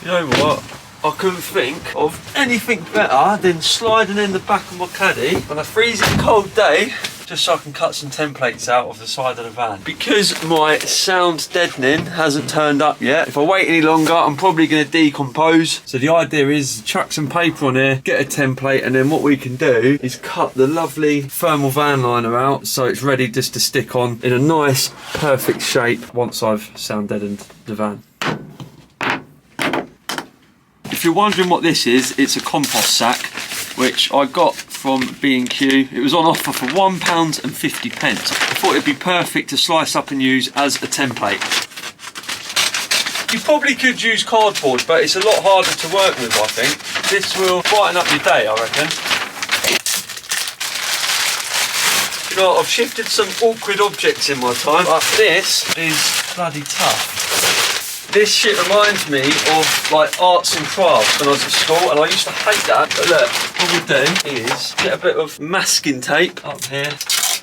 You know what? I couldn't think of anything better than sliding in the back of my caddy on a freezing cold day, just so I can cut some templates out of the side of the van. Because my sound deadening hasn't turned up yet, if I wait any longer, I'm probably going to decompose. So the idea is chuck some paper on here, get a template, and then what we can do is cut the lovely thermal van liner out so it's ready just to stick on in a nice, perfect shape once I've sound deadened the van. If you're wondering what this is, it's a compost sack, which I got from B&Q. It was on offer for £1.50. I thought it'd be perfect to slice up and use as a template. You probably could use cardboard, but it's a lot harder to work with, I think. This will brighten up your day, I reckon. You know, I've shifted some awkward objects in my time, but this is bloody tough. This shit reminds me of like arts and crafts when I was at school, and I used to hate that. But look, what we'll do is get a bit of masking tape up here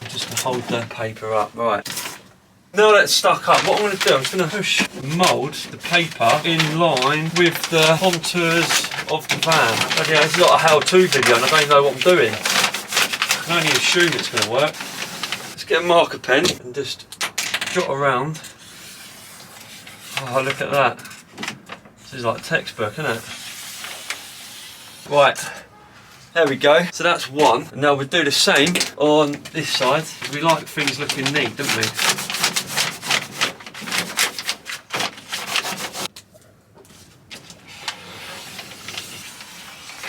just to hold the paper up. Right. Now that's stuck up, what I'm going to do, I'm just going to push mould the paper in line with the contours of the van. Okay, this is not a how-to video and I don't even know what I'm doing. I can only assume it's going to work. Let's get a marker pen and just jot around. Oh, look at that. This is like textbook, isn't it? Right, there we go. So that's one. And now we'll do the same on this side. We like things looking neat, don't we?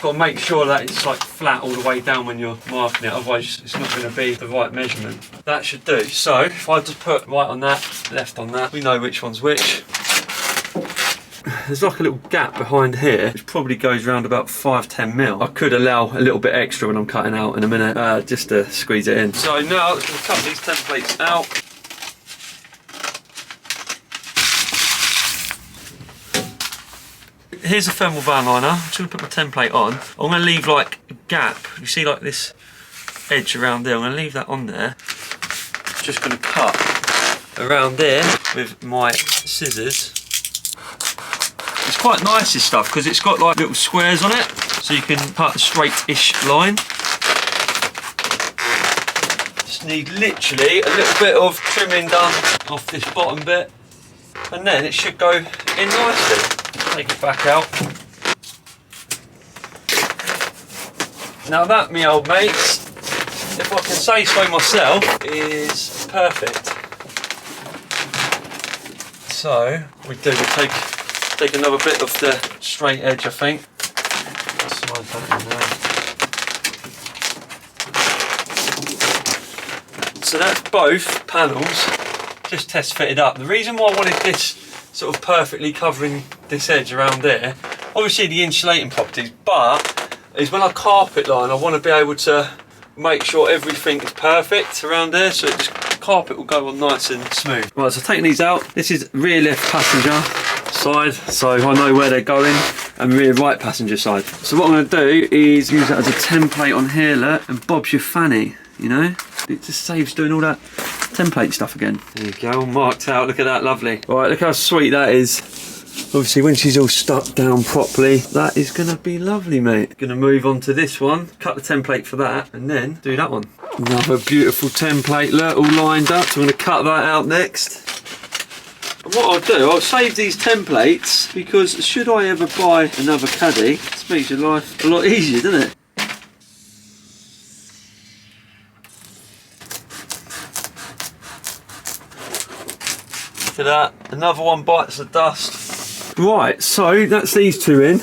Got to make sure that it's like flat all the way down when you're marking it, otherwise it's not going to be the right measurement. That should do. So if I just put right on that, left on that, we know which one's which. There's like a little gap behind here which probably goes around about 5–10mm. I could allow a little bit extra when I'm cutting out in a minute, just to squeeze it in. So now I'm going to cut these templates out. Here's a thermal van liner. I'm just going to put my template on. I'm going to leave like a gap. You see like this edge around there? I'm going to leave that on there. Just going to cut around there with my scissors. It's quite nice, this stuff, because it's got like little squares on it, so you can cut a straight-ish line. Just need literally a little bit of trimming done off this bottom bit, and then it should go in nicely. Take it back out. Now that, me old mates, if I can say so myself, is perfect. So we take another bit of the straight edge, I think. Slide that in there. So that's both panels just test fitted up. The reason why I wanted this sort of perfectly covering this edge around there, obviously the insulating properties, but is when I carpet line, I want to be able to make sure everything is perfect around there, so the carpet will go on nice and smooth. Right, so taking these out, this is rear left passenger side, so I know where they're going, and rear right passenger side. So what I'm going to do is use that as a template on here, look, and Bob's your fanny, you know? It just saves doing all that template stuff again. There you go, all marked out, look at that, lovely. Right, look how sweet that is. Obviously when she's all stuck down properly, that is going to be lovely, mate. Going to move on to this one, cut the template for that, and then do that one. Another beautiful template, look, all lined up, so I'm going to cut that out next. And what I'll do, I'll save these templates, because should I ever buy another caddy, this makes your life a lot easier, doesn't it? Look at that, another one bites the dust. Right, so that's these two in.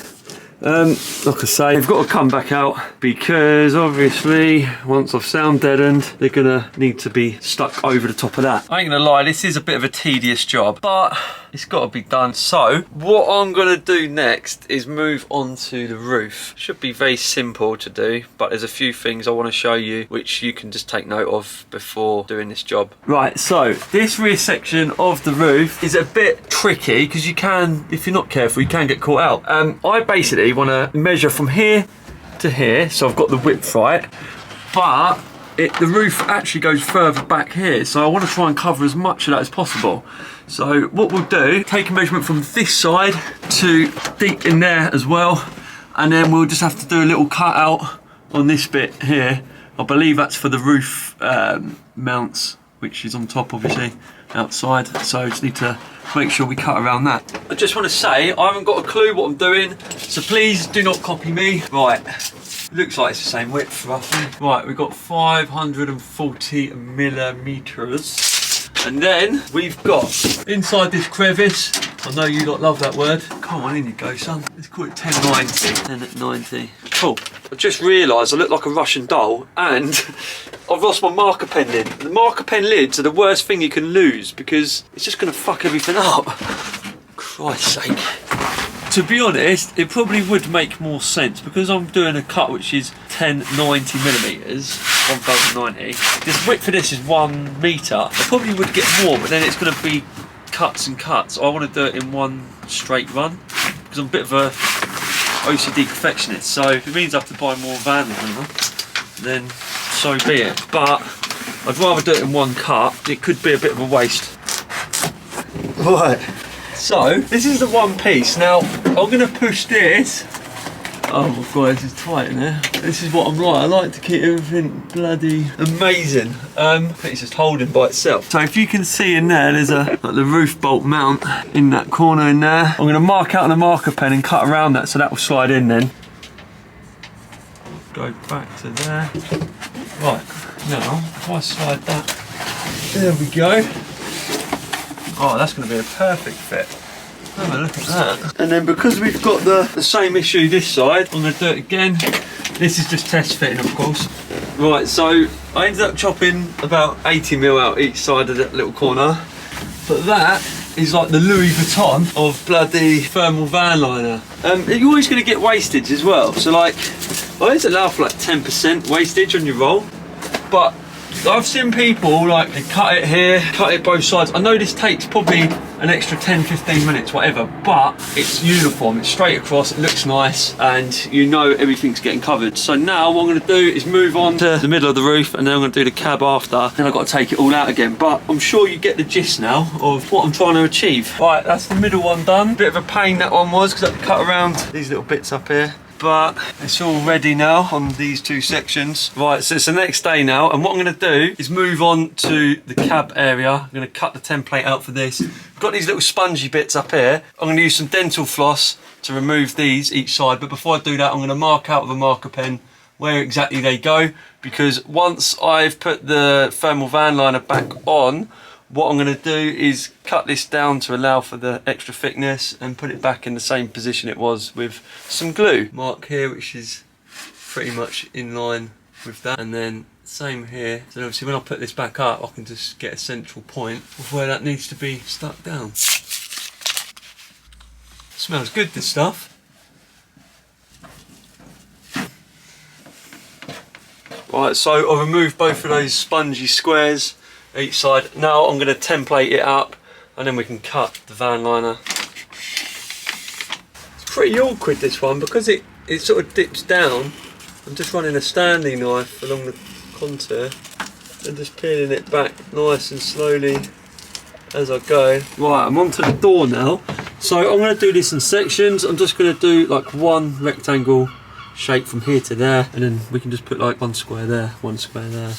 Like I say, they've got to come back out because obviously once I've sound deadened, they're gonna need to be stuck over the top of that. I ain't gonna lie, this is a bit of a tedious job, but it's got to be done. So what I'm gonna do next is move on to the roof. Should be very simple to do, but there's a few things I want to show you which you can just take note of before doing this job. Right, so this rear section of the roof is a bit tricky because you can, if you're not careful, you can get caught out. I basically want to measure from here to here, so I've got the width right, but the roof actually goes further back here, so I want to try and cover as much of that as possible. So what we'll do, take a measurement from this side to deep in there as well, and then we'll just have to do a little cut out on this bit here. I believe that's for the roof mounts, which is on top obviously outside, so I just need to make sure we cut around that. I just want to say I haven't got a clue what I'm doing, so please do not copy me. Right, looks like it's the same width roughly. Right, we've got 540 millimeters, and then we've got inside this crevice, I know you lot love that word, come on, in you go son, let's call it 1090. 10 at 90. Cool. I just realised I look like a Russian doll, and I've lost my marker pen lid. The marker pen lids are the worst thing you can lose because it's just going to fuck everything up. Christ's sake. To be honest, it probably would make more sense because I'm doing a cut which is 1090 millimeters, 1090. This width for this is 1 metre. I probably would get more, but then it's going to be cuts and cuts. I want to do it in one straight run because I'm a bit of a OCD perfectionist, so if it means I have to buy more van liner, then so be it. But I'd rather do it in one cut. It could be a bit of a waste. Right, so this is the one piece. Now I'm going to push this. Oh my god, this is tight in there. This is what I'm like. I like to keep everything bloody amazing. I think it's just holding by itself. So if you can see in there, there's like the roof bolt mount in that corner in there. I'm going to mark out on a marker pen and cut around that so that will slide in then. Go back to there. Right, now if I slide that, there we go. Oh, that's going to be a perfect fit. Have a look at that. And then because we've got the same issue this side, I'm going to do it again. This is just test fitting, of course. Right, so I ended up chopping about 80mm out each side of that little corner. But that is like the Louis Vuitton of bloody thermal van liner. You're always going to get wastage as well. So like, I always allow for like 10% wastage on your roll. But I've seen people like, they cut it here, cut it both sides. I know this takes probably an extra 10-15 minutes, whatever, but it's uniform, it's straight across, it looks nice, and you know everything's getting covered. So now what I'm going to do is move on to the middle of the roof, and then I'm going to do the cab after. Then I've got to take it all out again, but I'm sure you get the gist now of what I'm trying to achieve. Right, that's the middle one done. Bit of a pain that one was, because I had to cut around these little bits up here. But it's all ready now on these two sections. Right, so it's the next day now, and what I'm going to do is move on to the cab area. I'm going to cut the template out for this. I've got these little spongy bits up here. I'm going to use some dental floss to remove these each side, but before I do that I'm going to mark out with a marker pen where exactly they go, because once I've put the thermal van liner back on, what I'm going to do is cut this down to allow for the extra thickness and put it back in the same position it was with some glue. Mark here, which is pretty much in line with that, and then same here. So obviously when I put this back up, I can just get a central point of where that needs to be stuck down. Smells good, this stuff. Right, so I've removed both of those spongy squares each side. Now I'm going to template it up, and then we can cut the van liner. It's pretty awkward, this one, because it sort of dips down. I'm just running a Stanley knife along the contour and just peeling it back nice and slowly as I go. Right, I'm onto the door now. So I'm going to do this in sections. I'm just going to do like one rectangle shape from here to there, and then we can just put like one square there, one square there.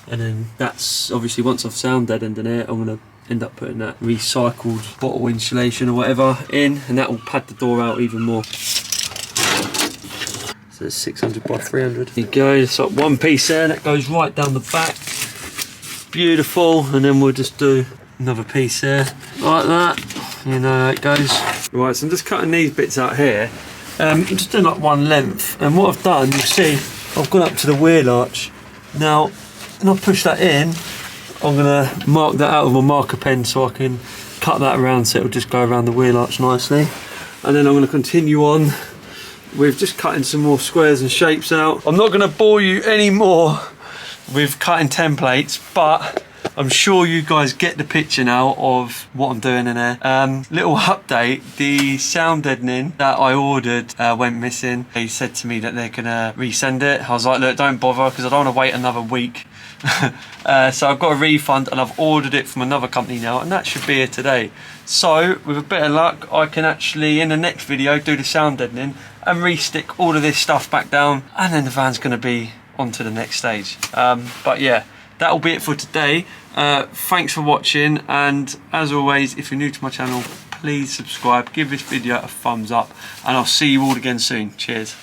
And then that's obviously, once I've sound deadened in it, I'm going to end up putting that recycled bottle insulation or whatever in, and that will pad the door out even more. So it's 600 by 300. There you go, it's like one piece there, that goes right down the back. Beautiful, and then we'll just do another piece there, like that. You know how it goes. Right, so I'm just cutting these bits out here. I'm just doing like one length, and what I've done, you see, I've gone up to the wheel arch. Now, when I push that in, I'm going to mark that out with a marker pen so I can cut that around so it'll just go around the wheel arch nicely. And then I'm going to continue on with just cutting some more squares and shapes out. I'm not going to bore you any more with cutting templates, but I'm sure you guys get the picture now of what I'm doing in there. Little update, the sound deadening that I ordered went missing. They said to me that they're gonna resend it. I was like, look, don't bother, because I don't want to wait another week. So I've got a refund and I've ordered it from another company now, and that should be here today. So with a bit of luck, I can actually in the next video do the sound deadening and re-stick all of this stuff back down, and then the van's going to be on to the next stage. But yeah, that'll be it for today. Thanks for watching, and as always, if you're new to my channel, please subscribe, give this video a thumbs up, and I'll see you all again soon. Cheers.